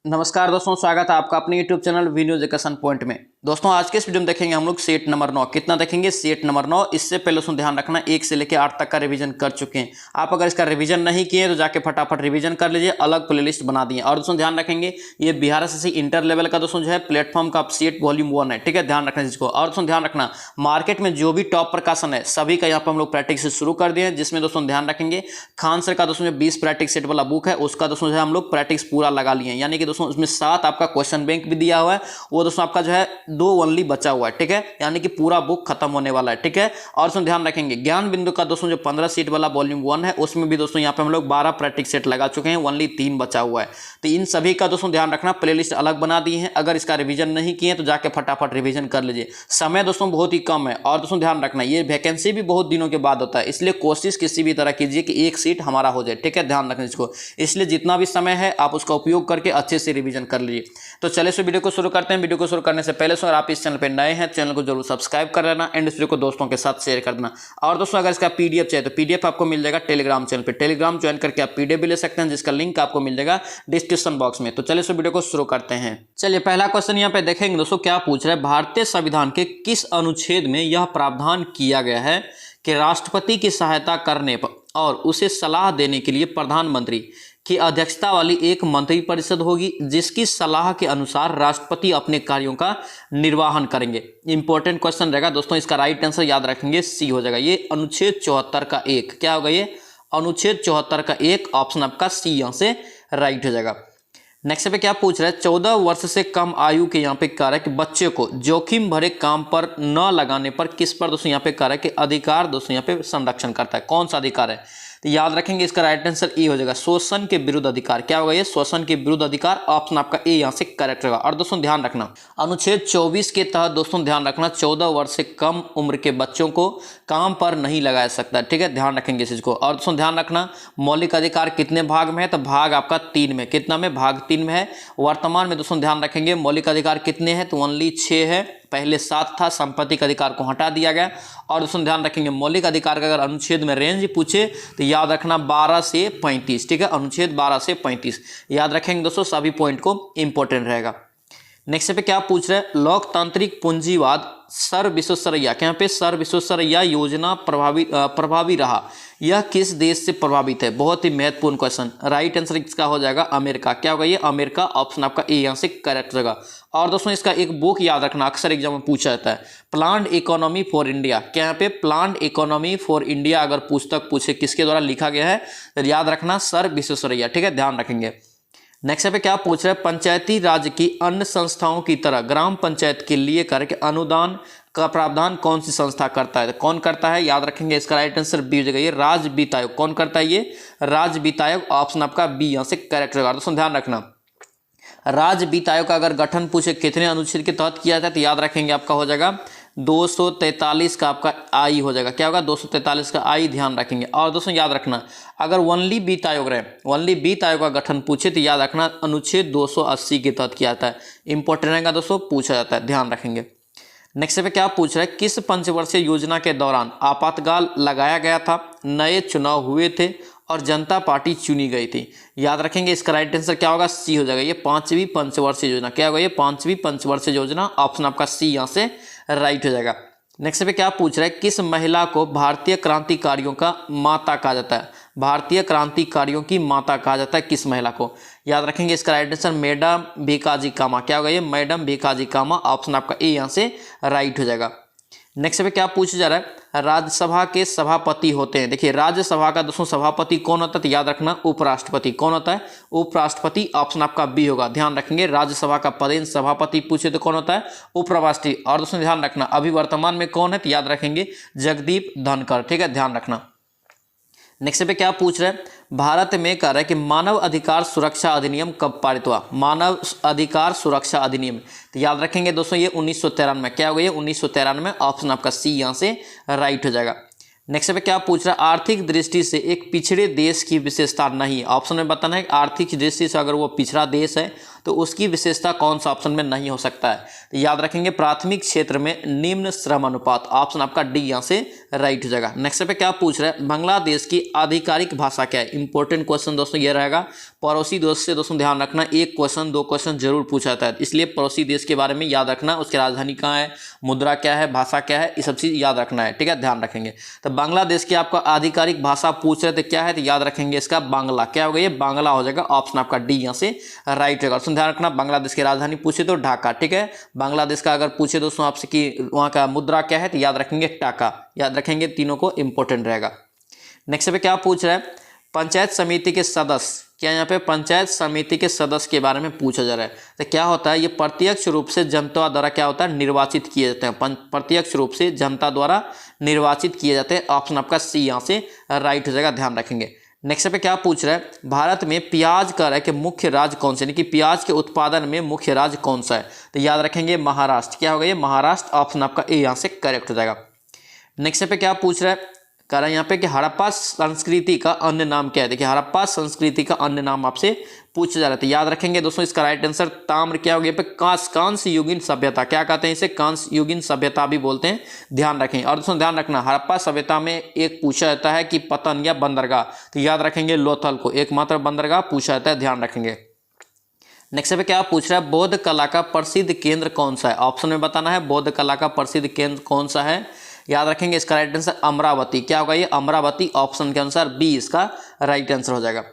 नमस्कार दोस्तों, स्वागत है आपका अपने YouTube channel V news education point में। दोस्तों आज के इस वीडियो में देखेंगे हम लोग सेट नंबर 9। कितना देखेंगे? Set number 9। इससे पहले दोस्तों ध्यान रखना 1 से लेकर 8 तक का रिवीजन कर चुके हैं। आप अगर इसका रिवीजन नहीं किए तो जाके फटाफट रिवीजन कर लीजिए, अलग प्लेलिस्ट बना दिए। और दोस्तों ध्यान रखेंगे ये बिहार एसएससी इंटर लेवल का दोस्तों जो है प्लेटफॉर्म का सेट वॉल्यूम 1 है, ठीक है, ध्यान रखना इसको। और दोस्तों ध्यान रखना मार्केट में जो भी टॉप प्रकाशन है सभी का यहाँ पर हम लोग प्रैक्टिस शुरू कर दिए हैं, जिसमें दोस्तों ध्यान रखेंगे खान सर का दोस्तों जो 20 प्रैक्टिस सेट वाला बुक है उसका दोस्तों जो है हम लोग प्रैक्टिस पूरा लगा लिए हैं। यानी कि दोस्तों उसमें 7 आपका क्वेश्चन बैंक भी दिया हुआ है, वो दोस्तों आपका जो है 2 ओनली बचा हुआ है, ठीक है, यानी कि पूरा बुक खत्म होने वाला है, ठीक है। और दोस्तों ध्यान रखेंगे ज्ञान बिंदु का दोस्तों जो 15 सीट वाला वॉल्यूम 1 है उसमें भी दोस्तों यहाँ पे हम लोग 12 प्रैक्टिस सेट लगा चुके हैं, ओनली 3 बचा हुआ है। तो इन सभी का दोस्तों ध्यान रखना प्लेलिस्ट अलग बना दी है। अगर इसका रिवीजन नहीं किए तो जाके फटाफट रिवीजन कर लीजिए। समय दोस्तों बहुत ही कम है और दोस्तों ध्यान रखना ये वैकेंसी भी बहुत दिनों के बाद होता है, इसलिए कोशिश किसी भी तरह कीजिए कि एक सीट हमारा हो जाए, ठीक है, ध्यान रखना इसको। इसलिए जितना भी समय है आप उसका उपयोग करके अच्छे से रिवीजन कर लीजिए। तो चलिए वीडियो को शुरू करते हैं। वीडियो को शुरू करने से पहले अगर आप इस चैनल पर नए हैं चैनल को जरूर सब्सक्राइब कर लेना एंड इस वीडियो को दोस्तों के साथ शेयर कर देना। और दोस्तों अगर इसका पीडीएफ चाहिए तो पीडीएफ आपको मिल जाएगा टेलीग्राम चैनल पे, टेलीग्राम ज्वाइन करके आप पीडीएफ भी ले सकते हैं, जिसका लिंक आपको मिल जाएगा डिस्क्रिप्शन बॉक्स में। तो चलिए वीडियो को शुरू करते हैं। चलिए पहला क्वेश्चन यहाँ पे देखेंगे दोस्तों, क्या पूछ रहा है, भारतीय संविधान के किस अनुच्छेद में यह प्रावधान किया गया है कि राष्ट्रपति की सहायता करने पर और उसे सलाह देने के लिए प्रधानमंत्री की अध्यक्षता वाली एक मंत्रिपरिषद होगी, जिसकी सलाह के अनुसार राष्ट्रपति अपने कार्यों का निर्वहन करेंगे। इंपॉर्टेंट क्वेश्चन रहेगा दोस्तों, इसका राइट आंसर याद रखेंगे सी हो जाएगा। ये अनुच्छेद 74 का 1 क्या होगा? ये अनुच्छेद 74 का 1 ऑप्शन आपका सी यहाँ से राइट हो जाएगा। नेक्स्ट पे क्या पूछ रहा है, 14 वर्ष से कम आयु के यहाँ पे कह रहा है कि बच्चे को जोखिम भरे काम पर न लगाने पर किस पर दोस्तों यहाँ पे कह रहा है कि अधिकार दोस्तों यहाँ पे संरक्षण करता है। कौन सा अधिकार है? तो याद रखेंगे इसका राइट आंसर ए हो जाएगा, शोषण के विरुद्ध अधिकार। क्या होगा? ये शोषण के विरुद्ध अधिकार, ऑप्शन आपका ए यहाँ से करेक्ट होगा। और दोस्तों ध्यान रखना अनुच्छेद 24 के तहत दोस्तों ध्यान रखना 14 वर्ष से कम उम्र के बच्चों को काम पर नहीं लगाया सकता, ठीक है, ध्यान रखेंगे इस चीज को। और दोस्तों ध्यान रखना मौलिक अधिकार कितने भाग में है? तो भाग आपका 3 में। कितना में? भाग 3 में है। वर्तमान में दोस्तों ध्यान रखेंगे मौलिक अधिकार कितने हैं? तो ओनली 6 है, पहले 7 था, संपत्ति अधिकार को हटा दिया गया। और दोस्तों ध्यान रखेंगे मौलिक अधिकार का अगर अनुच्छेद में रेंज पूछे तो याद रखना 12 से 35, ठीक है, अनुच्छेद 12 से 35 याद रखेंगे दोस्तों, सभी पॉइंट को इंपॉर्टेंट रहेगा। नेक्स्ट पे क्या पूछ रहे हैं, लोकतांत्रिक पूंजीवाद सर विश्वेश्वरैया, यहाँ पे सर विश्वेश्वरैया योजना प्रभावी रहा, यह किस देश से प्रभावित है? बहुत ही महत्वपूर्ण क्वेश्चन। राइट आंसर इसका हो जाएगा अमेरिका। क्या होगा? ये अमेरिका, ऑप्शन आपका ए यहाँ से करेक्ट होगा। और दोस्तों इसका एक बुक याद रखना, अक्सर एग्जाम में पूछा जाता है, प्लान्ड इकोनॉमी फॉर इंडिया। क्या यहाँ पे प्लान्ड इकोनॉमी फॉर इंडिया अगर पुस्तक पूछे किसके द्वारा लिखा गया है तो याद रखना सर विश्वेश्वरैया, ठीक है, ध्यान रखेंगे। नेक्स्ट पे क्या पूछ रहे हैं, पंचायती राज की अन्य संस्थाओं की तरह ग्राम पंचायत के लिए करके अनुदान का प्रावधान कौन सी संस्था करता है? तो कौन करता है? याद रखेंगे इसका राइट आंसर बी हो जाएगा, ये राज्य वित्त आयोग। कौन करता है? ये राज्य वित्त आयोग, ऑप्शन आपका बी यहाँ से करेक्ट होगा। दोस्तों ध्यान रखना राज्य वित्त आयोग का अगर गठन पूछे कितने अनुच्छेद के तहत किया जाता है तो याद रखेंगे आपका हो जाएगा 243 का आपका आई हो जाएगा। क्या होगा? 243 का आई, ध्यान रखेंगे। और दोस्तों याद रखना अगर ओनली वित्त आयोग रहे, ओनली वित्त आयोग का गठन पूछे तो याद रखना अनुच्छेद 280 के तहत किया जाता है। इंपॉर्टेंट रहेगा दोस्तों, पूछा जाता है, ध्यान रखेंगे। नेक्स्ट पे क्या पूछ रहा है, किस पंचवर्षीय योजना के दौरान आपातकाल लगाया गया था, नए चुनाव हुए थे और जनता पार्टी चुनी गई थी? याद रखेंगे इसका राइट आंसर क्या होगा? सी हो जाएगा, ये 5वीं पंचवर्षीय योजना। क्या होगा? ये 5वीं पंचवर्षीय योजना, ऑप्शन आपका सी यहाँ से राइट हो जाएगा। नेक्स्ट पे क्या पूछ रहा है, किस महिला को भारतीय क्रांतिकारियों का माता कहा जाता है? भारतीय क्रांतिकारियों की माता कहा जाता है किस महिला को? याद रखेंगे इसका राइट आंसर मैडम भीकाजी कामा। क्या होगा? ये मैडम भीकाजी कामा, ऑप्शन आपका ए यहाँ से राइट हो जाएगा। नेक्स्ट पे क्या पूछा जा रहा है, राज्यसभा के सभापति होते हैं। देखिए राज्यसभा का दोस्तों सभापति कौन होता है? तो याद रखना उपराष्ट्रपति। कौन होता है? उपराष्ट्रपति, ऑप्शन आपका बी होगा। ध्यान रखेंगे राज्यसभा का पदेन सभापति पूछे तो कौन होता है? उपराष्ट्रपति। और दोस्तों ध्यान रखना अभी वर्तमान में कौन है तो याद रखेंगे जगदीप धनखड़, ठीक है, ध्यान रखना। नेक्स्ट पे क्या पूछ रहे हैं, भारत में कह रहा है कि मानव अधिकार सुरक्षा अधिनियम कब पारित हुआ? मानव अधिकार सुरक्षा अधिनियम, तो याद रखेंगे दोस्तों ये 1993 में। क्या हो गया? 1993, ऑप्शन आपका सी यहाँ से राइट हो जाएगा। नेक्स्ट पे क्या पूछ रहा है, आर्थिक दृष्टि से एक पिछड़े देश की विशेषता नहीं है। ऑप्शन में बताना है आर्थिक दृष्टि से अगर वो पिछड़ा देश है तो उसकी विशेषता कौन सा ऑप्शन में नहीं हो सकता है? तो याद रखेंगे प्राथमिक क्षेत्र में निम्न श्रम अनुपात, ऑप्शन आपका डी यहाँ से राइट हो जाएगा। नेक्स्ट पे क्या पूछ रहा है, बांग्लादेश की आधिकारिक भाषा क्या है? इंपॉर्टेंट क्वेश्चन दोस्तों ये रहेगा, पड़ोसी देश से दोस्तों ध्यान रखना एक क्वेश्चन 2 क्वेश्चन जरूर पूछा जाता है, इसलिए पड़ोसी देश के बारे में याद रखना, उसकी राजधानी कहाँ है, मुद्रा क्या है, भाषा क्या है, ये सब चीज़ याद रखना है, ठीक है, ध्यान रखेंगे। तो बांग्लादेश की आपका आधिकारिक भाषा पूछ रहे थे क्या है, तो याद रखेंगे इसका बांग्ला, क्या होगा ये बांग्ला हो जाएगा, ऑप्शन आपका डी यहाँ से राइट होगा। ध्यान रखना बांग्लादेश की राजधानी पूछे तो ढाका, ठीक है। बांग्लादेश का अगर पूछे दोस्तों आपसे कि वहाँ का मुद्रा क्या है, तो याद रखेंगे टाका, याद रखेंगे, तीनों को इंपॉर्टेंट रहेगा। नेक्स्ट पे क्या पूछ रहा है, पंचायत समिति के सदस्य, क्या यहाँ पे पंचायत समिति के सदस्य के बारे में पूछा जा रहा है। तो क्या होता है, ये प्रत्यक्ष रूप से जनता द्वारा क्या होता है, निर्वाचित किए जाते हैं, प्रत्यक्ष रूप से जनता द्वारा निर्वाचित किए जाते हैं, ऑप्शन आपका सी यहाँ से राइट हो जाएगा, ध्यान रखेंगे। नेक्स्ट पे क्या पूछ रहा है, भारत में प्याज का कि मुख्य राज्य कौन सा, यानी कि प्याज के उत्पादन में मुख्य राज्य कौन सा है, तो याद रखेंगे महाराष्ट्र, क्या होगा ये महाराष्ट्र, ऑप्शन आपका ए यहाँ से करेक्ट हो जाएगा। नेक्स्ट पे क्या पूछ रहा है, कह रहा है यहाँ पे कि हड़प्पा संस्कृति का अन्य नाम क्या है। देखिए हड़प्पा संस्कृति का अन्य नाम आपसे पूछा जा रहा था, याद रखेंगे दोस्तों इसका राइट आंसर ताम्र, क्या हो गया पे कांस्य युगीन सभ्यता, क्या कहते हैं इसे, कांस्य युगीन सभ्यता भी बोलते हैं, ध्यान रखेंगे। और दोस्तों ध्यान रखना हड़प्पा सभ्यता में एक पूछा जाता है कि पतन या बंदरगाह, तो याद रखेंगे लोथल को एकमात्र बंदरगाह पूछा जाता है, ध्यान रखेंगे। नेक्स्ट पे क्या पूछ रहा है, बौद्ध कला का प्रसिद्ध केंद्र कौन सा है, ऑप्शन में बताना है बौद्ध कला का प्रसिद्ध केंद्र कौन सा है, याद रखेंगे इसका राइट आंसर अमरावती, क्या होगा ये अमरावती, ऑप्शन के अनुसार बी इसका राइट आंसर हो जाएगा।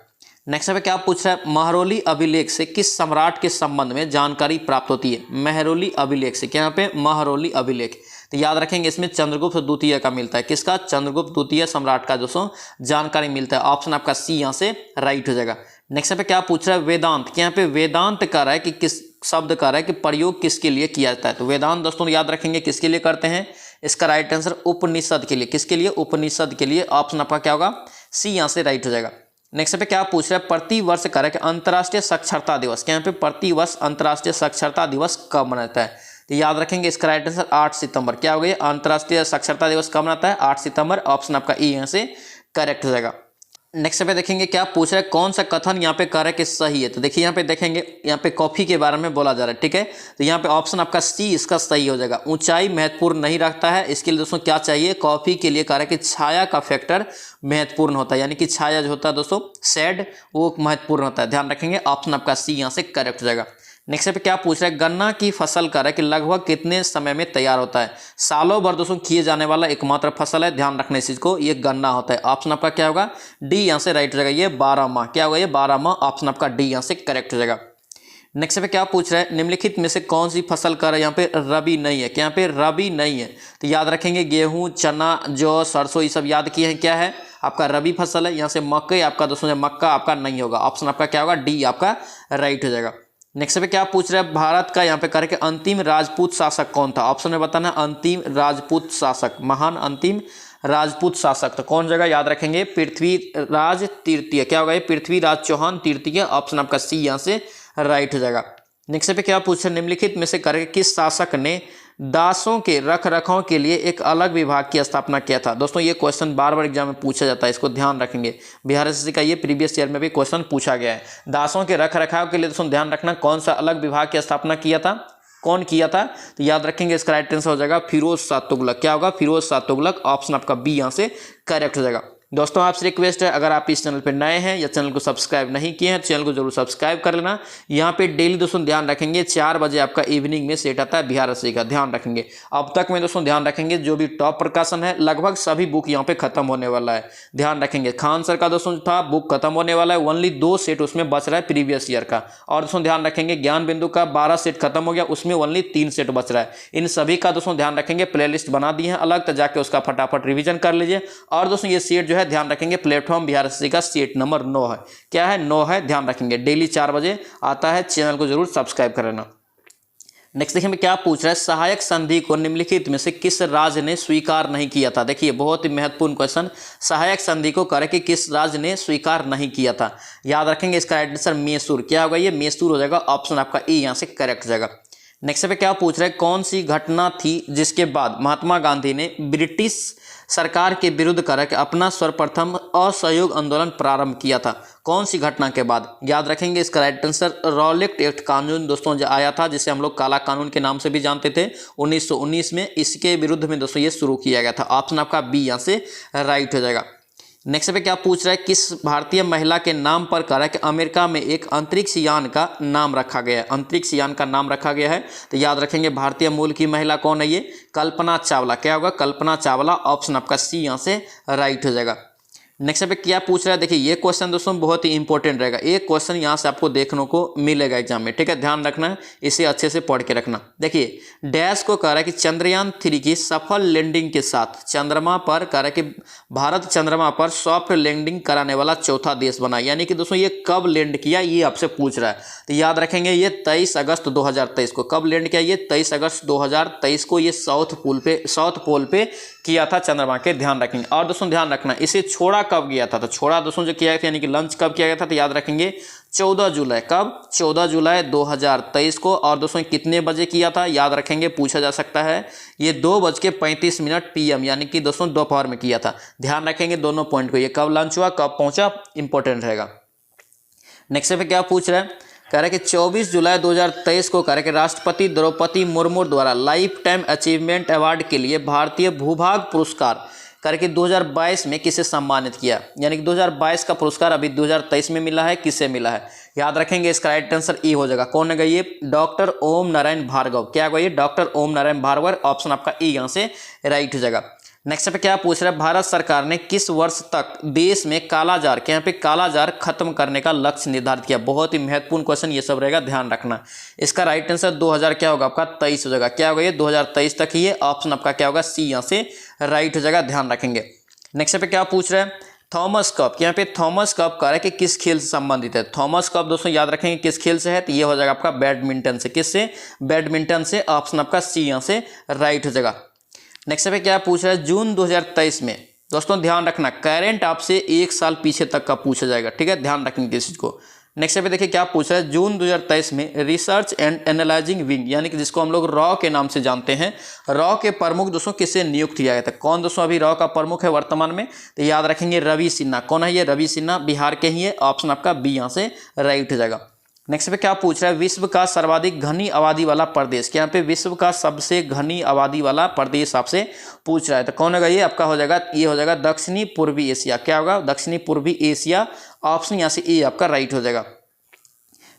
नेक्स्ट पे क्या पूछ रहा है, महरौली अभिलेख से किस सम्राट के संबंध में जानकारी प्राप्त होती है, महरौली अभिलेख से, क्या यहाँ पे महरौली अभिलेख, तो याद रखेंगे इसमें चंद्रगुप्त द्वितीय का मिलता है, किसका, चंद्रगुप्त द्वितीय सम्राट का दोस्तों जानकारी मिलता है, ऑप्शन आपका सी यहाँ से राइट हो जाएगा। नेक्स्ट पे क्या पूछ रहा है, वेदांत, क्या यहाँ पे वेदांत कह रहा है कि किस शब्द कह रहा है कि प्रयोग किसके लिए किया जाता है, तो वेदांत दोस्तों याद रखेंगे किसके लिए करते हैं, इसका राइट आंसर उपनिषद के लिए, किसके लिए, उपनिषद के लिए, ऑप्शन आपका क्या होगा सी यहाँ से राइट हो जाएगा। नेक्स्ट पे क्या पूछ रहा है, प्रतिवर्ष कह रहा है कि अंतर्राष्ट्रीय साक्षरता दिवस, क्या यहाँ पे प्रतिवर्ष अंतर्राष्ट्रीय साक्षरता दिवस कब मनाता है, तो याद रखेंगे इसका राइट आंसर 8 सितंबर, क्या हो गया अंतर्राष्ट्रीय साक्षरता दिवस कब मनाता है, 8 सितंबर, ऑप्शन आपका ई यहाँ से करेक्ट हो जाएगा। नेक्स्ट पे देखेंगे क्या पूछ रहा है, कौन सा कथन यहाँ पे कह रहा है कि सही है, तो देखिए यहाँ पे देखेंगे यहाँ पे कॉफी के बारे में बोला जा रहा है, ठीक है, तो यहाँ पे ऑप्शन आपका सी इसका सही हो जाएगा। ऊंचाई महत्वपूर्ण नहीं रखता है, इसके लिए दोस्तों क्या चाहिए, कॉफी के लिए कह रहा है कि छाया का फैक्टर महत्वपूर्ण होता है, यानी कि छाया जो होता है दोस्तों शेड वो महत्वपूर्ण होता है, ध्यान रखेंगे, ऑप्शन आपका सी यहाँ से करेक्ट हो जाएगा। नेक्स्ट पे क्या पूछ रहा है, गन्ना की फसल कर है कि लगभग कितने समय में तैयार होता है, सालों भर दोस्तों किए जाने वाला एकमात्र फसल है, ध्यान रखने इस चीज को, ये गन्ना होता है, ऑप्शन आपका क्या होगा डी यहाँ से राइट हो जाएगा, ये 12 माह, क्या होगा ये 12 माह, ऑप्शन आपका डी यहाँ से करेक्ट हो जाएगा। नेक्स्ट पे क्या पूछ रहा है, निम्नलिखित में से कौन सी फसल कर है यहाँ पे रबी नहीं है, क्या यहाँ पे रबी नहीं है, तो याद रखेंगे गेहूं, चना, जौ, सरसों, ये सब याद किए हैं, क्या है आपका रबी फसल है। यहाँ से मकई आपका दोस्तों मक्का आपका नहीं होगा, ऑप्शन आपका क्या होगा डी आपका राइट हो जाएगा। नेक्स्ट पे क्या पूछ रहा है, भारत का यहाँ पे करके अंतिम राजपूत शासक कौन था, ऑप्शन में बताना अंतिम राजपूत शासक, महान अंतिम राजपूत शासक, तो कौन जगह याद रखेंगे, पृथ्वीराज तृतीय, क्या होगा ये पृथ्वीराज चौहान तृतीय, ऑप्शन आपका सी यहाँ से राइट हो जाएगा। नेक्स्ट पे क्या पूछ रहे, निम्नलिखित में से करके किस शासक ने दासों के रख रखाव के लिए एक अलग विभाग की स्थापना किया था। दोस्तों ये क्वेश्चन बार बार एग्जाम में पूछा जाता है, इसको ध्यान रखेंगे, बिहार एसएससी का ये प्रीवियस ईयर में भी क्वेश्चन पूछा गया है। दासों के रख रखाव के लिए दोस्तों ध्यान रखना कौन सा अलग विभाग की स्थापना किया था, कौन किया था, तो याद रखेंगे इसका राइट आंसर हो जाएगा फिरोज शाह तुगलक, क्या होगा फिरोज शाह तुगलक, ऑप्शन आपका बी यहाँ से करेक्ट हो जाएगा। दोस्तों आपसे रिक्वेस्ट है, अगर आप इस चैनल पर नए हैं या चैनल को सब्सक्राइब नहीं किए हैं तो चैनल को जरूर सब्सक्राइब कर लेना। यहाँ पे डेली दोस्तों ध्यान रखेंगे 4 बजे आपका इवनिंग में सेट आता है बिहार एसएससी का, ध्यान रखेंगे। अब तक में दोस्तों ध्यान रखेंगे जो भी टॉप प्रकाशन है लगभग सभी बुक यहाँ पे खत्म होने वाला है, ध्यान रखेंगे। खान सर का दोस्तों था बुक खत्म होने वाला है, ओनली 2 सेट उसमें बच रहा है प्रीवियस ईयर का, और दोस्तों ध्यान रखेंगे ज्ञान बिंदु का 12 सेट खत्म हो गया, उसमें ओनली 3 सेट बच रहा है। इन सभी का दोस्तों ध्यान रखेंगे प्ले लिस्ट बना दी है अलग, तो जाके उसका फटाफट रिविजन कर लीजिए। और दोस्तों ये सेट जो है ध्यान रखेंगे प्लेटफॉर्म बिहार एसएससी का सेट नंबर 9 है, क्या है 9 है, ध्यान रखेंगे। डेली 4 बजे आता है, चैनल को जरूर सब्सक्राइब कर लेना। नेक्स्ट देखिए क्या पूछ रहा है, सहायक संधि को निम्नलिखित में से किस राज्य ने स्वीकार नहीं किया था। देखिए बहुत ही महत्वपूर्ण क्वेश्चन, सहायक संधि को कह रहे कि किस राज्य ने स्वीकार नहीं किया था, याद रखेंगे इसका राइट आंसर मैसूर, क्या होगा ये मैसूर हो जाएगा, ऑप्शन आपका ए यहाँ से करेक्ट हो जाएगा। नेक्स्ट पे क्या पूछ रहा है, कौन सी घटना थी जिसके बाद महात्मा गांधी ने ब्रिटिश सरकार के विरुद्ध करके अपना सर्वप्रथम असहयोग आंदोलन प्रारंभ किया था, कौन सी घटना के बाद, याद रखेंगे इसका राइट आंसर रॉलेट एक्ट कानून दोस्तों जो आया था, जिसे हम लोग काला कानून के नाम से भी जानते थे 1919 में, इसके विरुद्ध में दोस्तों ये शुरू किया गया था, ऑप्शन आपका बी यहाँ से राइट हो जाएगा। नेक्स्ट पे क्या पूछ रहा है, किस भारतीय महिला के नाम पर कह रहा है कि अमेरिका में एक अंतरिक्ष यान का नाम रखा गया है, अंतरिक्ष यान का नाम रखा गया है। तो याद रखेंगे भारतीय मूल की महिला कौन है, ये कल्पना चावला। क्या होगा, कल्पना चावला। ऑप्शन आपका सी यहाँ से राइट हो जाएगा। नेक्स्ट पे क्या पूछ रहा है, देखिए ये क्वेश्चन दोस्तों बहुत ही इंपॉर्टेंट रहेगा। एक क्वेश्चन यहाँ से आपको देखने को मिलेगा एग्जाम में, ठीक है, ध्यान रखना है, इसे अच्छे से पढ़ के रखना। देखिए डैश को कह रहा है कि चंद्रयान 3 की सफल लैंडिंग के साथ चंद्रमा पर कह रहा है कि भारत चंद्रमा पर सॉफ्ट लैंडिंग कराने वाला चौथा देश बना। यानी कि दोस्तों ये कब लैंड किया, ये आपसे पूछ रहा है। तो याद रखेंगे ये 23 अगस्त 2023 को। कब लैंड किया, ये 23 अगस्त 2023 को ये साउथ पोल पे किया था चंद्रमा के, ध्यान रखेंगे। और दोस्तों ध्यान रखना इसे छोड़ा कब गया था, तो छोड़ा दोस्तों जो किया गया था यानी कि लंच कब किया गया था, तो याद रखेंगे 14 जुलाई। कब, 14 जुलाई 2023 को। और दोस्तों कितने बजे किया था, याद रखेंगे, पूछा जा सकता है। ये 2:35 PM यानी कि दोस्तों दोपहर में किया था। ध्यान रखेंगे दोनों पॉइंट को, ये कब लॉन्च हुआ, कब पहुंचा, इंपॉर्टेंट रहेगा। नेक्स्ट पे क्या पूछ रहा है, कह रहा है कि 24 जुलाई 2023 को कह रहा है कि राष्ट्रपति द्रौपदी मुर्मू द्वारा लाइफ टाइम अचीवमेंट अवार्ड के लिए भारतीय भूभाग पुरस्कार करके 2022 में किसे सम्मानित किया। यानी कि 2022 का पुरस्कार अभी 2023 में मिला है, किसे मिला है, याद रखेंगे। इसका राइट आंसर ई हो जाएगा। कौन है ये, डॉक्टर ओम नारायण भार्गव। क्या होगा ये, डॉक्टर ओम नारायण भार्गव। ऑप्शन आपका ई यहाँ से राइट हो जाएगा। नेक्स्ट पे क्या पूछ रहा है, भारत सरकार ने किस वर्ष तक देश में कालाजार, यहाँ पे कालाजार खत्म करने का लक्ष्य निर्धारित किया। बहुत ही महत्वपूर्ण क्वेश्चन ये सब रहेगा, ध्यान रखना। इसका राइट आंसर 2000 क्या होगा आपका 23 हो जाएगा। क्या होगा ये 2023 तक ही, ये ऑप्शन आपका क्या होगा सी यहाँ से राइट हो जाएगा, ध्यान रखेंगे। नेक्स्ट पे क्या पूछ रहा है, थॉमस कप। यहाँ पे थॉमस कप कह रहा है कि किस खेल से संबंधित है। थॉमस कप दोस्तों याद रखेंगे किस खेल से है, तो ये हो जाएगा आपका बैडमिंटन से। किससे, बैडमिंटन से। ऑप्शन आपका सी यहाँ से राइट हो जाएगा। नेक्स्ट पे क्या पूछ रहा है, जून 2023 में दोस्तों ध्यान रखना करेंट आपसे 1 साल पीछे तक का पूछा जाएगा, ठीक है, ध्यान रखेंगे इस चीज को। नेक्स्ट पे देखिए क्या पूछ रहा है, जून 2023 में रिसर्च एंड एनालाइजिंग विंग यानी कि जिसको हम लोग रॉ के नाम से जानते हैं, रॉ के प्रमुख दोस्तों किसे नियुक्त किया गया था। कौन दोस्तों अभी रॉ का प्रमुख है वर्तमान में, तो याद रखेंगे रवि सिन्हा। कौन है ये, रवि सिन्हा, बिहार के ही है। ऑप्शन आपका बी यहाँ से राइट हो जाएगा। नेक्स्ट पे क्या पूछ रहा है, विश्व का सर्वाधिक घनी आबादी वाला प्रदेश। यहाँ पे विश्व का सबसे घनी आबादी वाला प्रदेश आपसे पूछ रहा है, तो कौन होगा ये आपका हो जाएगा, ये हो जाएगा दक्षिणी पूर्वी एशिया। क्या होगा, दक्षिणी पूर्वी एशिया। ऑप्शन यहाँ से ए आपका राइट हो जाएगा।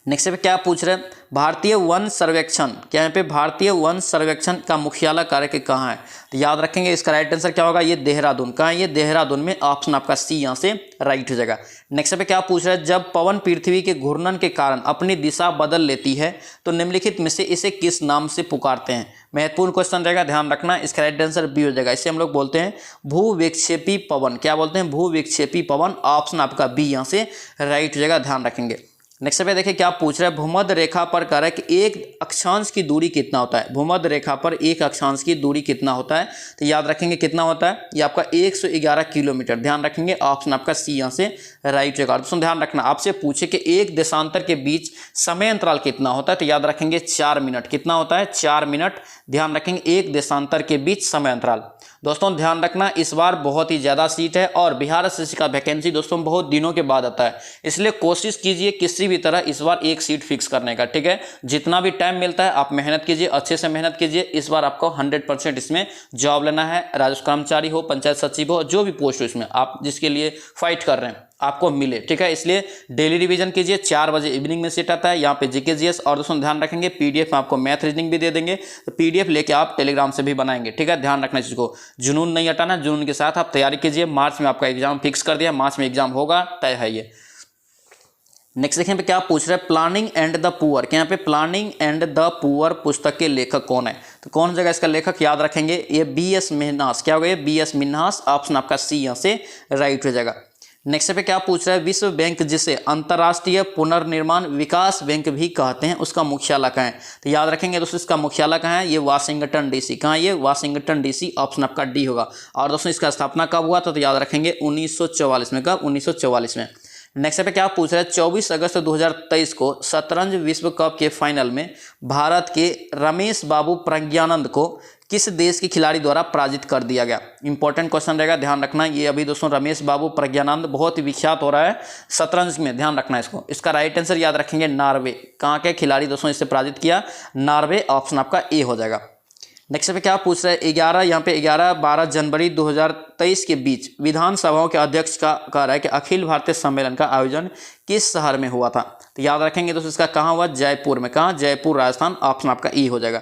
नेक्स्ट पे क्या पूछ रहे हैं, भारतीय वन सर्वेक्षण। क्या यहाँ पे भारतीय वन सर्वेक्षण का मुख्यालय कार्य कहाँ है, तो याद रखेंगे इसका राइट आंसर क्या होगा, ये देहरादून। कहाँ है ये, देहरादून में। ऑप्शन आपका सी यहाँ से राइट हो जाएगा। नेक्स्ट पे क्या पूछ रहा है, जब पवन पृथ्वी के घूर्णन के कारण अपनी दिशा बदल लेती है तो निम्नलिखित में से इसे किस नाम से पुकारते हैं। महत्वपूर्ण क्वेश्चन रहेगा, ध्यान रखना। इसका राइट आंसर बी हो जाएगा। इसे हम लोग बोलते हैं भूविक्षेपी पवन। क्या बोलते हैं, भूविक्षेपी पवन। ऑप्शन आपका बी यहाँ से राइट हो जाएगा, ध्यान रखेंगे। नेक्स्ट पे देखिए क्या पूछ रहा है, भूमध्य रेखा पर कह रहा है कि एक अक्षांश की दूरी कितना होता है। भूमध्य रेखा पर एक अक्षांश की दूरी कितना होता है, तो याद रखेंगे कितना होता है, ये आपका 111 किलोमीटर। ध्यान रखेंगे, ऑप्शन आपका सी यहाँ से राइट होगा। दोस्तों ध्यान रखना, आपसे पूछे कि एक देशांतर के बीच समय अंतराल कितना होता है, तो याद रखेंगे 4 मिनट। कितना होता है, 4 मिनट। ध्यान रखेंगे एक देशांतर के बीच समय अंतराल। दोस्तों ध्यान रखना, इस बार बहुत ही ज़्यादा सीट है और बिहार शिक्षिका वैकेंसी दोस्तों बहुत दिनों के बाद आता है, इसलिए कोशिश कीजिए किसी भी तरह इस बार एक सीट फिक्स करने का, ठीक है। जितना भी टाइम मिलता है आप मेहनत कीजिए, अच्छे से मेहनत कीजिए। इस बार आपको 100% इसमें जॉब लेना है। राजस्व कर्मचारी हो, पंचायत सचिव हो, जो भी पोस्ट हो इसमें आप जिसके लिए फाइट कर रहे हैं आपको मिले, ठीक है। इसलिए डेली रिवीजन कीजिए। 4 बजे इवनिंग में सीट आता है यहाँ पे जीके जीएस। और दोस्तों ध्यान रखेंगे पीडीएफ में आपको मैथ रीजनिंग भी दे देंगे, तो पीडीएफ लेके आप टेलीग्राम से भी बनाएंगे, ठीक है। ध्यान रखना इस चीज को, जुनून नहीं हटाना, जुनून के साथ आप तैयारी कीजिए। मार्च में आपका एग्जाम फिक्स कर दिया, मार्च में एग्जाम होगा, तय है ये। नेक्स्ट देखिए पे क्या पूछ रहा है, प्लानिंग एंड द पुअर। यहाँ पे प्लानिंग एंड द पुअर पुस्तक के लेखक कौन है, तो कौन जगह इसका लेखक, याद रखेंगे ये BS मिन्हास। क्या होगा ये BS मिन्हास। ऑप्शन आपका सी यहाँ से राइट हो जाएगा। नेक्स्ट पे क्या पूछ रहा है, विश्व बैंक जिसे अंतर्राष्ट्रीय पुनर्निर्माण विकास बैंक भी कहते हैं उसका मुख्यालय कहाँ है, तो याद रखेंगे दोस्तों इसका मुख्यालय कहाँ है, ये वाशिंगटन DC। कहाँ है ये, वाशिंगटन DC। ऑप्शन आपका डी होगा। और दोस्तों इसका स्थापना कब हुआ था, तो याद रखेंगे 1944 में। कब, 1944 में। नेक्स्ट पे क्या पूछ रहा है, 24 अगस्त 2023 को शतरंज विश्व कप के फाइनल में भारत के रमेश बाबू प्रज्ञानंद को किस देश के खिलाड़ी द्वारा पराजित कर दिया गया। इंपॉर्टेंट क्वेश्चन रहेगा, ध्यान रखना। ये अभी दोस्तों रमेश बाबू प्रज्ञानंद बहुत ही विख्यात हो रहा है शतरंज में, ध्यान रखना इसको। इसका राइट आंसर याद रखेंगे नॉर्वे। कहाँ के खिलाड़ी दोस्तों इससे पराजित किया, नॉर्वे। ऑप्शन आपका ए हो जाएगा। नेक्स्ट पे क्या पूछ रहा है, 11 यहाँ पे 11-12 जनवरी 2023 के बीच विधानसभाओं के अध्यक्ष का कह रहा है कि अखिल भारतीय सम्मेलन का आयोजन किस शहर में हुआ था। तो याद रखेंगे दोस्तों इसका कहाँ हुआ, जयपुर में। कहाँ, जयपुर राजस्थान, ऑप्शन आपका ई हो जाएगा।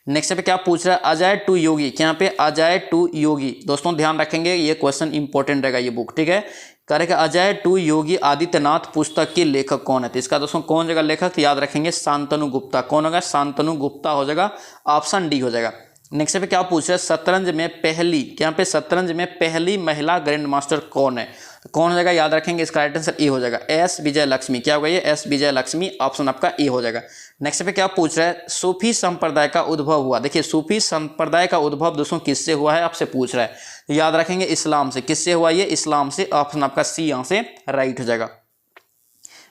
नेक्स्ट पे क्या पूछ रहा है, अजय टू योगी, यहाँ पे अजय टू योगी, दोस्तों ध्यान रखेंगे ये क्वेश्चन इंपॉर्टेंट रहेगा ये बुक, ठीक है। करेगा अजय टू योगी आदित्यनाथ पुस्तक के लेखक कौन है। तो इसका दोस्तों कौन जगह लेखक, तो याद रखेंगे शांतनु गुप्ता। कौन होगा, शांतनु गुप्ता हो जाएगा, ऑप्शन डी हो जाएगा। नेक्स्ट पे क्या पूछ रहा है, शतरंज में पहली, यहाँ पे शतरंज में पहली महिला ग्रैंड मास्टर कौन है। कौन हो जाएगा, याद रखेंगे इसका राइट आंसर ए हो जाएगा, एस विजय लक्ष्मी। क्या होगा ये, एस विजय लक्ष्मी, ऑप्शन आपका ए हो जाएगा। नेक्स्ट पे क्या पूछ रहा है, सूफी संप्रदाय का उद्भव हुआ। देखिए सूफी संप्रदाय का उद्भव दोस्तों किससे हुआ है, आपसे पूछ रहा है। तो याद रखेंगे इस्लाम से। किससे हुआ ये, इस्लाम से, ऑप्शन आपका सी यहाँ से राइट हो जाएगा।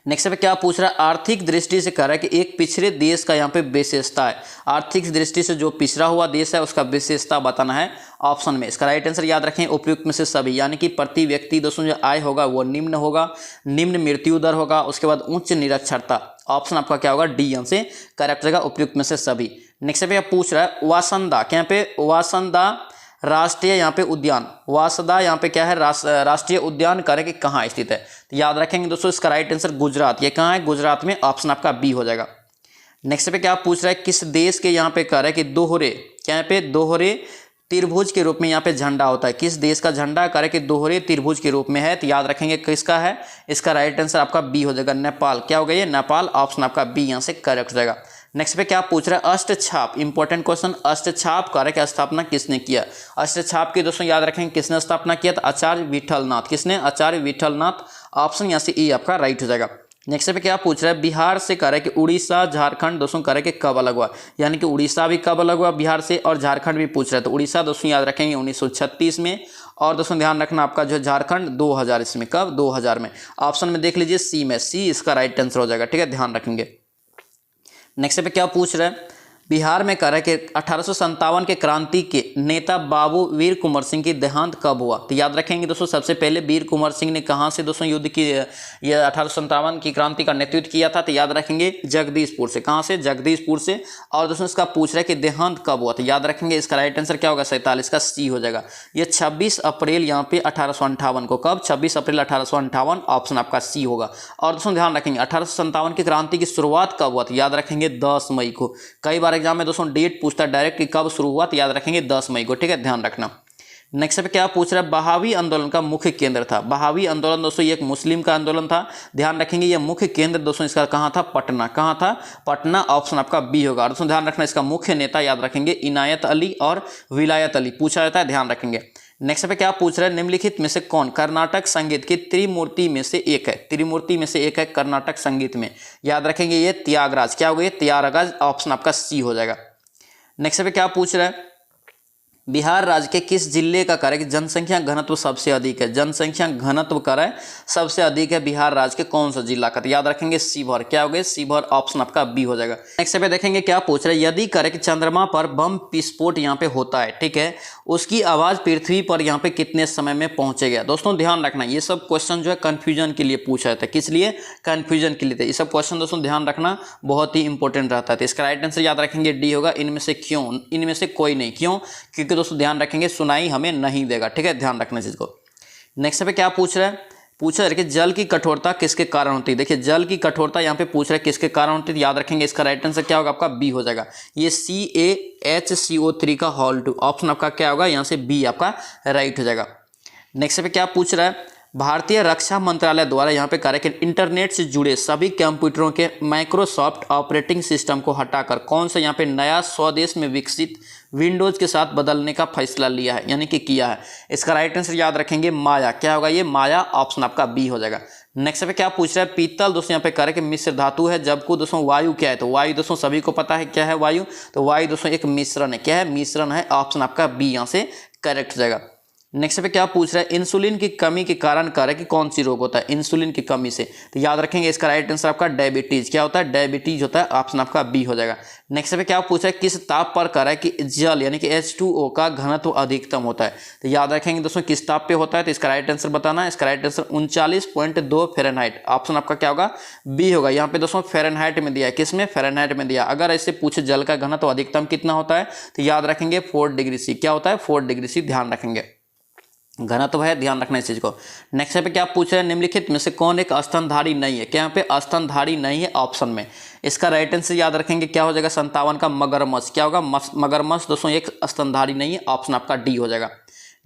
नेक्स्ट पे क्या पूछ रहा है, आर्थिक दृष्टि से कह रहा है कि एक पिछड़े देश का यहाँ पे विशेषता है। आर्थिक दृष्टि से जो पिछड़ा हुआ देश है उसका विशेषता बताना है ऑप्शन में। इसका राइट आंसर याद रखें उपयुक्त में से सभी, यानी कि प्रति व्यक्ति दोस्तों जो आय होगा वो निम्न होगा, निम्न मृत्यु दर होगा, उसके बाद उच्च निरक्षरता। ऑप्शन आपका क्या होगा, डी यहाँ से करेक्ट होगा, उपयुक्त में से सभी। नेक्स्ट पे पूछ रहा है वासंदा, क्या पे वासंदा राष्ट्रीय यहाँ पे उद्यान, वासदा यहाँ पे क्या है, राष्ट्रीय उद्यान करे कि कहाँ स्थित है। तो याद रखेंगे दोस्तों इसका राइट आंसर गुजरात। ये कहाँ है, गुजरात में, ऑप्शन आपका बी हो जाएगा। नेक्स्ट पे क्या पूछ रहा है, किस देश के यहाँ पे कह रहा है कि दोहरे, क्या पे दोहरे त्रिभुज के रूप में यहाँ पे झंडा होता है। किस देश का झंडा कह रहा है कि दोहरे त्रिभुज के रूप में है। तो याद रखेंगे किसका है, इसका राइट आंसर आपका बी हो जाएगा, नेपाल। क्या हो गया ये, नेपाल, ऑप्शन आपका बी यहाँ से करेक्ट हो जाएगा। नेक्स्ट पे क्या पूछ रहा है, अष्टछाप, इंपॉर्टेंट क्वेश्चन। अष्टछाप कार्य की स्थापना किसने किया। अष्टछाप की दोस्तों याद रखेंगे किसने स्थापना किया, तो आचार्य विठलनाथ। किसने, आचार्य विठलनाथ, ऑप्शन यहाँ से ई आपका राइट हो जाएगा। नेक्स्ट पे क्या पूछ रहा है, बिहार से कह रहा है कि उड़ीसा झारखंड दोस्तों कह रहा है कि कब अलग हुआ, यानी कि उड़ीसा भी कब अलग हुआ बिहार से, और झारखंड भी पूछ रहा है। तो उड़ीसा दोस्तों याद रखेंगे 1936 में, और दोस्तों ध्यान रखना आपका जो झारखंड 2000 इसमें, कब, 2000 में। ऑप्शन में देख लीजिए सी में, सी इसका राइट आंसर हो जाएगा, ठीक है, ध्यान रखेंगे। नेक्स्ट पे क्या पूछ रहा है, बिहार में कह रहा है कि 1857 के क्रांति के नेता बाबू वीर कुंवर सिंह की देहांत कब हुआ। तो याद रखेंगे दोस्तों सबसे पहले वीर कुंवर सिंह ने कहाँ से दोस्तों युद्ध की, ये 1857 की क्रांति का नेतृत्व किया था। तो याद रखेंगे जगदीशपुर से। कहाँ से, जगदीशपुर से। और दोस्तों इसका पूछ रहा है कि देहांत कब हुआ। तो याद रखेंगे इसका राइट आंसर क्या होगा, 47 का सी हो जाएगा। ये 26 अप्रैल यहाँ पे 1858 को, कब, 26 अप्रैल 1858, ऑप्शन आपका सी होगा। और दोस्तों ध्यान रखेंगे 1857 की क्रांति की शुरुआत कब हुआ। तो याद रखेंगे 10 मई को। कई बार एग्जाम में दोस्तों डेट पूछता है डायरेक्ट कि कब शुरू हुआ, तो याद रखेंगे 10 मई को, ठीक है, ध्यान रखना। नेक्स्ट पे क्या पूछ रहा है, बहावी आंदोलन का मुख्य केंद्र था। बहावी आंदोलन दोस्तों ये एक मुस्लिम का आंदोलन था। ध्यान रखेंगे ये मुख्य केंद्र दोस्तों इसका कहाँ था, पटना। कहाँ था, पटना, ऑप्शन आपका बी होगा। दोस्तों ध्यान रखना इसका मुख्य नेता याद रखेंगे इनायत अली और विलायत अली पूछा जाता है, ध्यान रखेंगे। नेक्स्ट पे क्या पूछ रहा है, निम्नलिखित में से कौन कर्नाटक संगीत की त्रिमूर्ति में से एक है। त्रिमूर्ति में से एक है कर्नाटक संगीत में, याद रखेंगे ये त्यागराज। क्या हो गया, त्यागराज, ऑप्शन आपका सी हो जाएगा। नेक्स्ट पे क्या पूछ रहा है, बिहार राज्य के किस जिले का कार्य जनसंख्या घनत्व सबसे अधिक है। जनसंख्या घनत्व कार्य सबसे अधिक है बिहार राज्य के कौन सा जिला का। तो याद रखेंगे शिवहर। क्या हो गया, शिवहर, ऑप्शन आपका बी हो जाएगा। नेक्स्ट पे देखेंगे क्या पूछ रहा है, यदि कार्य कि चंद्रमा पर बम विस्फोट यहाँ पे होता है, ठीक है, उसकी आवाज पृथ्वी पर यहाँ पे कितने समय में पहुंचेगा। दोस्तों ध्यान रखना ये सब क्वेश्चन जो है कंफ्यूजन के लिए पूछा जाता है। किस लिए, कंफ्यूजन के लिए। ये सब क्वेश्चन दोस्तों ध्यान रखना बहुत ही इंपॉर्टेंट रहता है। तो इसका राइट आंसर याद रखेंगे डी होगा। इनमें से क्यों, इनमें से कोई नहीं। क्यों, क्योंकि दोस्तों ध्यान रखेंगे सुनाई हमें नहीं देगा, ठीक है, ध्यान रखना चीज को। नेक्स्ट पे क्या पूछ रहा है, पूछा है कि जल की कठोरता किसके कारण होती है। देखिए जल की कठोरता यहाँ पे पूछ रहा है किसके कारण होती है। याद रखेंगे इसका राइट आंसर क्या होगा, आपका बी हो जाएगा। ये CaHCO3 का होल 2, ऑप्शन आपका क्या होगा, यहाँ से बी आपका राइट हो जाएगा। नेक्स्ट पे क्या पूछ रहा है, भारतीय रक्षा मंत्रालय द्वारा यहाँ पे कार्य कि इंटरनेट से जुड़े सभी कंप्यूटरों के माइक्रोसॉफ्ट ऑपरेटिंग सिस्टम को हटाकर कौन सा यहाँ पे नया स्वदेश में विकसित विंडोज के साथ बदलने का फैसला लिया है, यानी कि किया है। इसका राइट आंसर याद रखेंगे माया। क्या होगा ये, माया, ऑप्शन आपका बी हो जाएगा। नेक्स्ट पे क्या पूछ रहा है, पीतल दोस्तों यहाँ पे कार्य कि मिश्र धातु है, जबकि दोस्तों वायु क्या है। तो वायु दोस्तों सभी को पता है क्या है वायु। तो वायु दोस्तों एक मिश्रण है। क्या है, मिश्रण है, ऑप्शन आपका बी यहाँ से करेक्ट हो जाएगा। नेक्स्ट पे क्या पूछ रहा है, इंसुलिन की कमी के कारण कारक कि कौन सी रोग होता है, इंसुलिन की कमी से। तो याद रखेंगे इसका राइट आंसर आपका डायबिटीज, क्या होता है, डायबिटीज होता है, ऑप्शन आपका बी हो जाएगा। नेक्स्ट पे क्या पूछा है, किस ताप पर कारक कि जल यानी कि H2O का घनत्व अधिकतम होता है। तो याद रखेंगे दोस्तों किस ताप पे होता है, तो इसका राइट आंसर बताना है। इसका राइट आंसर 39.2 फ़ारेनहाइट, ऑप्शन आपका क्या होगा, बी होगा। यहाँ पे दोस्तों फ़ारेनहाइट में दिया है, किसमें, फ़ारेनहाइट में दिया। अगर ऐसे पूछे जल का घनत्व अधिकतम कितना होता है, तो याद रखेंगे 4 डिग्री सी, क्या होता है, 4 डिग्री सी, ध्यान रखेंगे, घनत्व है, ध्यान रखना इस चीज को। नेक्स्ट पे क्या पूछ रहा है, निम्नलिखित में से कौन एक स्तनधारी नहीं है, क्या यहाँ पे स्तनधारी नहीं है ऑप्शन में। इसका राइट आंसर याद रखेंगे क्या हो जाएगा, 57 का मगरमच्छ, क्या होगा, मगरमच्छ दोस्तों एक स्तनधारी नहीं है, ऑप्शन आपका डी हो जाएगा।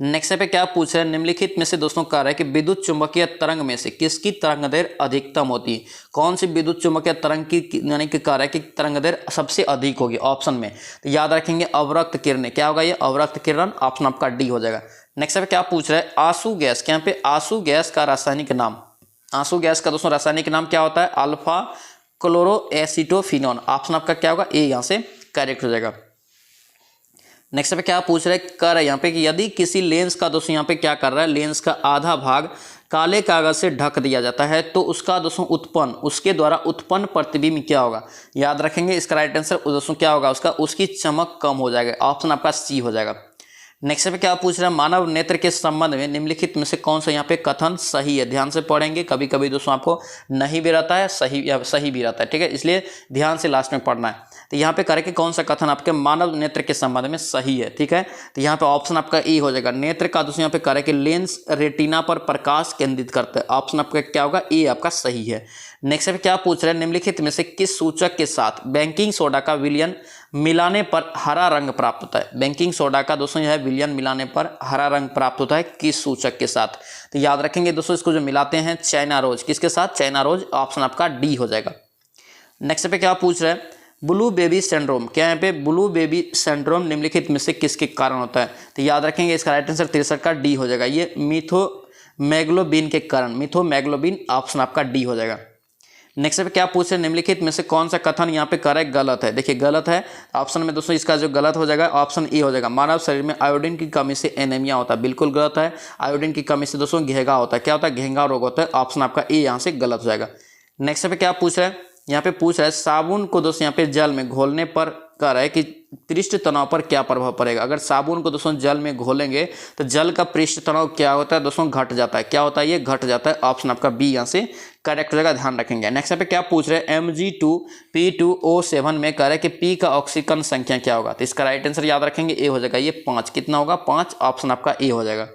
नेक्स्ट पे क्या पूछ रहे हैं, निम्नलिखित में से दोस्तों कह रहा है कि विद्युत चुंबकीय तरंग में से किसकी तरंग दैर्घ्य अधिकतम होती है। कौन सी विद्युत चुंबकीय तरंग की यानी कि कह रहा है कि तरंग दैर्घ्य सबसे अधिक होगी ऑप्शन में। तो याद रखेंगे अवरक्त किरणें, क्या होगा ये, अवरक्त किरण, ऑप्शन आपका डी हो जाएगा। नेक्स्ट पे क्या पूछ रहा है, आंसू गैस, क्या यहाँ पे आंसू गैस का रासायनिक नाम, आंसू गैस का दोस्तों रासायनिक नाम क्या होता है, अल्फा क्लोरोएसिटोफिनोन, ऑप्शन आपका क्या होगा, ए यहाँ से करेक्ट हो जाएगा। नेक्स्ट पे क्या पूछ रहा है, कर है यहाँ पे कि यदि किसी लेंस का दोस्तों यहाँ पे क्या कर रहा है, लेंस का आधा भाग काले कागज से ढक दिया जाता है तो उसका दोस्तों उत्पन्न, उसके द्वारा उत्पन्न प्रतिबिंब क्या होगा। याद रखेंगे इसका राइट आंसर दोस्तों क्या होगा, उसका उसकी चमक कम हो जाएगा, ऑप्शन आपका सी हो जाएगा। नेक्स्ट पे क्या पूछ रहा है, मानव नेत्र के संबंध में निम्नलिखित में से कौन सा यहाँ पे कथन सही है। ध्यान से पढ़ेंगे, कभी कभी दोस्तों आपको नहीं भी रहता है, सही या सही भी रहता है, ठीक है, इसलिए ध्यान से लास्ट में पढ़ना है। तो यहाँ पे करें कि कौन सा कथन आपके मानव नेत्र के संबंध में सही है, ठीक है। तो यहाँ पे ऑप्शन आपका ए हो जाएगा। नेत्र का दोस्तों यहाँ पे करें कि लेंस रेटिना पर प्रकाश केंद्रित करता है, ऑप्शन आपका क्या होगा, ए आपका सही है। नेक्स्ट पे क्या पूछ रहे हैं, निम्नलिखित में से किस सूचक के साथ बेकिंग सोडा का विलयन मिलाने पर हरा रंग प्राप्त होता है। बेकिंग सोडा का दोस्तों यह विलयन मिलाने पर हरा रंग प्राप्त होता है किस सूचक के साथ। तो याद रखेंगे दोस्तों इसको जो मिलाते हैं चाइना रोज, किसके साथ, चाइना रोज, ऑप्शन आपका डी हो जाएगा। नेक्स्ट पे क्या पूछ रहे हैं, ब्लू बेबी सिंड्रोम, क्या यहाँ पे ब्लू बेबी सिंड्रोम निम्नलिखित में से किसके कारण होता है। तो याद रखेंगे इसका राइट आंसर 63 का डी हो जाएगा, ये मिथोमैग्लोबिन के कारण, मिथोमैग्लोबिन, ऑप्शन आपका डी हो जाएगा। नेक्स्ट पे क्या पूछ रहे हैं, निम्नलिखित में से कौन सा कथन यहाँ पे करेक्ट गलत है। देखिए गलत है ऑप्शन में दोस्तों, इसका जो गलत हो जाएगा ऑप्शन ए हो जाएगा। मानव शरीर में आयोडीन की कमी से एनीमिया होता है, बिल्कुल गलत है। आयोडीन की कमी से दोस्तों घेंघा होता है, क्या होता है, घेंघा रोग होता है, ऑप्शन आपका ए यहाँ से गलत हो जाएगा। नेक्स्ट पे क्या पूछ रहा है, यहाँ पे पूछ रहा है साबुन को दोस्तों यहाँ पे जल में घोलने पर कह रहा है कि पृष्ठ तनाव पर क्या प्रभाव पड़ेगा। अगर साबुन को दोस्तों जल में घोलेंगे तो जल का पृष्ठ तनाव क्या होता है दोस्तों, घट जाता है, क्या होता है, ये घट जाता है, ऑप्शन आपका बी यहाँ से करेक्ट हो जाएगा, ध्यान रखेंगे। नेक्स्ट पे क्या पूछ रहे हैं, Mg2P2O7 में कह रहा है कि P का ऑक्सीकरण संख्या क्या होगा। तो इसका राइट आंसर याद रखेंगे ए हो जाएगा, ये 5, कितना होगा, 5, ऑप्शन आपका ए हो जाएगा।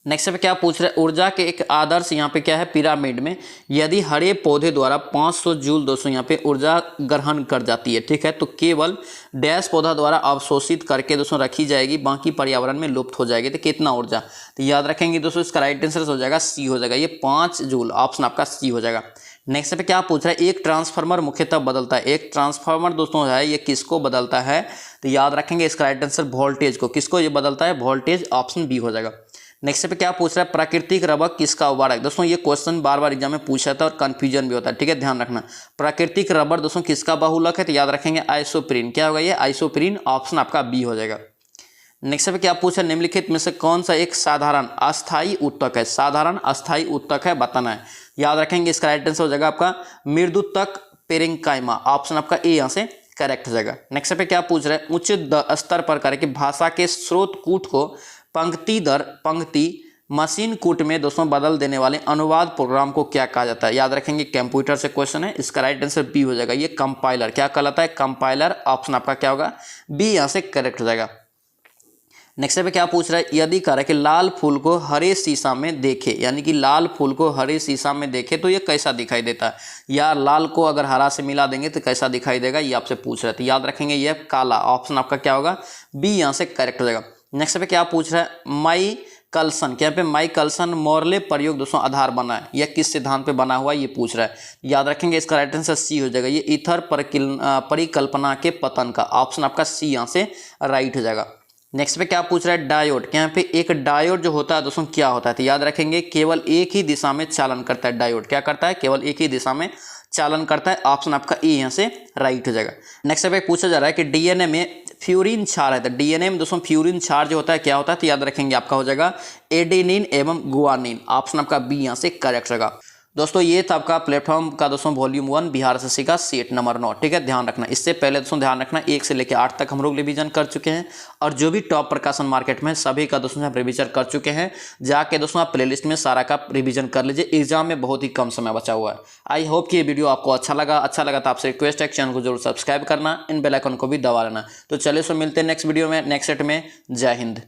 नेक्स्ट पे क्या पूछ रहे हैं, ऊर्जा के एक आदर्श यहाँ पे क्या है, पिरामिड में यदि हरे पौधे द्वारा 500 जूल दोस्तों यहाँ पे ऊर्जा ग्रहण कर जाती है, ठीक है, तो केवल डैश पौधा द्वारा अवशोषित करके दोस्तों रखी जाएगी, बाकी पर्यावरण में लुप्त हो जाएगी, तो कितना ऊर्जा। तो याद रखेंगे दोस्तों इसका राइट आंसर हो जाएगा सी हो जाएगा, ये 5 जूल, ऑप्शन आपका सी हो जाएगा। नेक्स्ट पे क्या पूछ रहा है, एक ट्रांसफार्मर मुख्यतः बदलता है, एक ट्रांसफार्मर दोस्तों है ये किसको बदलता है। तो याद रखेंगे इसका राइट आंसर वोल्टेज को, किसको ये बदलता है, वोल्टेज, ऑप्शन बी हो जाएगा। नेक्स्ट पे क्या पूछ रहा है, प्राकृतिक रबर किसका उबारक। दोस्तों ये क्वेश्चन बार बार एग्जाम में पूछा था और कंफ्यूजन भी होता है, ठीक है, ध्यान रखना। प्राकृतिक रबर दोस्तों किसका बहुलक है, तो याद रखेंगे आइसोप्रीन, क्या होगा ये, आइसोप्रीन, ऑप्शन आपका बी हो जाएगा। नेक्स्ट पे क्या पूछा, निम्नलिखित में से कौन सा एक साधारण अस्थायी उत्तक है, साधारण अस्थायी उत्तक है, बताना है। याद रखेंगे इसका राइट आंसर हो जाएगा आपका मृदुतक पेरेंकाइमा, ऑप्शन आपका ए यहाँ से करेक्ट हो जाएगा। नेक्स्ट पे क्या पूछ रहे हैं, उच्च स्तर पर करें कि भाषा के स्रोत कूट को पंक्ति दर पंक्ति मशीन कूट में दोस्तों बदल देने वाले अनुवाद प्रोग्राम को क्या कहा जाता है। याद रखेंगे कंप्यूटर से क्वेश्चन है, इसका राइट आंसर बी हो जाएगा, ये कंपाइलर, क्या कहलाता है, कंपाइलर, ऑप्शन आपका क्या होगा, बी यहाँ से करेक्ट हो जाएगा। नेक्स्ट पे क्या पूछ रहा है, यदि कह रहा है कि लाल फूल को हरे शीशा में देखे, यानी कि लाल फूल को हरे शीशा में देखे तो ये कैसा दिखाई देता है, या लाल को अगर हरा से मिला देंगे तो कैसा दिखाई देगा, ये आपसे पूछ रहा है। तो याद रखेंगे ये काला, ऑप्शन आपका क्या होगा, बी यहाँ से करेक्ट हो जाएगा। नेक्स्ट पे क्या पूछ रहा है, माइकलसन, क्या पे माइकलसन मोरले प्रयोग दोस्तों आधार बना है, यह किस सिद्धांत पे बना हुआ है, ये पूछ रहा है। याद रखेंगे इसका राइट आंसर सी हो जाएगा, ये ईथर परिकल्पना के पतन का, ऑप्शन आपका सी यहाँ से राइट हो जाएगा। नेक्स्ट पे क्या पूछ रहा है, डायोड, क्या यहाँ पे एक डायोड जो होता है दोस्तों क्या होता है। तो याद रखेंगे केवल एक ही दिशा में चालन करता है डायोड, क्या करता है, केवल एक ही दिशा में चालन करता है, ऑप्शन आपका ए यहाँ से राइट हो जाएगा। नेक्स्ट पे पूछा जा रहा है कि डीएनए में फ्यूरिन क्षार है। तो डीएनए में दोस्तों फ्यूरिन क्षार जो होता है क्या होता है, तो याद रखेंगे आपका हो जाएगा एडेनिन एवं गुआनिन। ऑप्शन आपका बी यहाँ से करेक्ट होगा। दोस्तों ये था आपका प्लेटफॉर्म का दोस्तों वॉल्यूम 1 बिहार एसएससी का सेट नंबर 9। ठीक है, ध्यान रखना। इससे पहले दोस्तों ध्यान रखना 1 से लेकर 8 तक हम लोग रिवीजन कर चुके हैं, और जो भी टॉप प्रकाशन मार्केट में सभी का दोस्तों हम रिवीजन कर चुके हैं। जाके दोस्तों आप प्लेलिस्ट में सारा का रिवीजन कर लीजिए, एग्जाम में बहुत ही कम समय बचा हुआ है। आई होप कि ये वीडियो आपको अच्छा लगा तो आपसे रिक्वेस्ट है चैनल को जरूर सब्सक्राइब करना, इन बेल आइकन को भी दबा लेना। तो चलिए सो मिलते हैं नेक्स्ट वीडियो में, नेक्स्ट सेट में। जय हिंद।